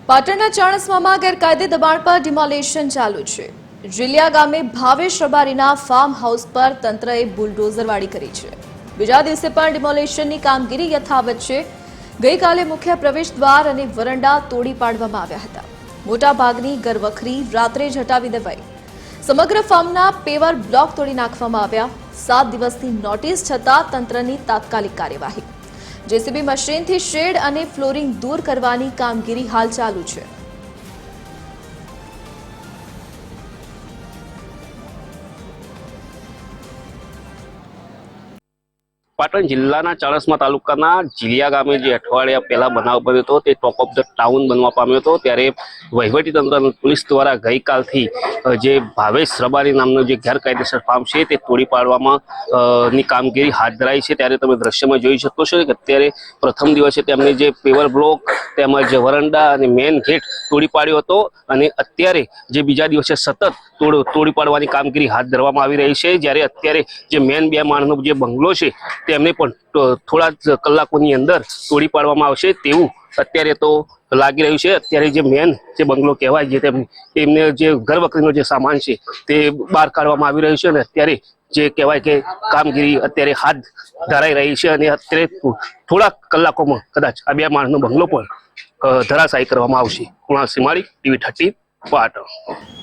પાટણના ચાણસ્મામાં ગેરકાયદે દબાણ પર ડિમોલેશન ચાલુ છે। જીલિયા ગામે ભાવેશ રબારીના ફાર્મ હાઉસ પર તંત્રએ બુલડોઝરવાડી કરી છે। બીજા દિવસે પણ ડિમોલેશનની કામગીરી યથાવત છે। ગઈકાલે મુખ્ય પ્રવેશ દ્વાર અને વરંડા તોડી પાડવામાં આવ્યા હતા। મોટાભાગની ઘરવખરી રાત્રે જ હટાવી દેવાઈ। સમગ્ર ફાર્મના પેવર બ્લોક તોડી નાખવામાં આવ્યા। 7 દિવસની નોટિસ છતાં તંત્રની તાત્કાલિક કાર્યવાહી। જેસીબી મશીનથી શેડ અને ફ્લોરિંગ દૂર કરવાની કામગીરી હાલ ચાલુ છે। પાટણ જિલ્લાના ચાણસ્મા તાલુકાના જીલિયા ગામે જે અઠવાડિયા પહેલા બનાવ બન્યો હતો તે ટોપ ઓફ ધ ટાઉન બનવા પામ્યો હતો। ત્યારે વહીવટીતંત્ર અને પોલીસ દ્વારા ગઈકાલથી જે ભાવેશ રબારી નામનો જે ગેરકાયદેસર ફાર્મ છે તે તોડી પાડવામાં ની કામગીરી હાથ ધરાઈ છે। ત્યારે તમે દ્રશ્યમાં જોઈ શકો છો કે અત્યારે પ્રથમ દિવસે તેમણે જે પેવર બ્લોક તેમજ વરંડા અને મેઇન ગેટ તોડી પાડ્યો હતો અને અત્યારે જે બીજા દિવસે સતત તોડી પાડવાની કામગીરી હાથ ધરવામાં આવી રહી છે। જ્યારે અત્યારે જે મેઇન 2 માળનો જે બંગલો છે તેમને પણ થોડા જ કલાકોની અંદર તોડી પાડવામાં આવશે તેવું અત્યારે તો લાગી રહ્યું છે। અત્યારે જે મેન જે બંગલો કહેવાય છે તેમને જે ઘરવખરીનો જે સામાન છે તે બહાર કાઢવામાં આવી રહ્યું છે અને અત્યારે જે કહેવાય કે કામગીરી અત્યારે હાથ ધરાઈ રહી છે અને અત્યારે થોડા કલાકોમાં કદાચ આ 2 માળનો બંગલો પણ ધરાશાયી કરવામાં આવશે। કુણાલ સીમાડી, TV 13 પાટણ।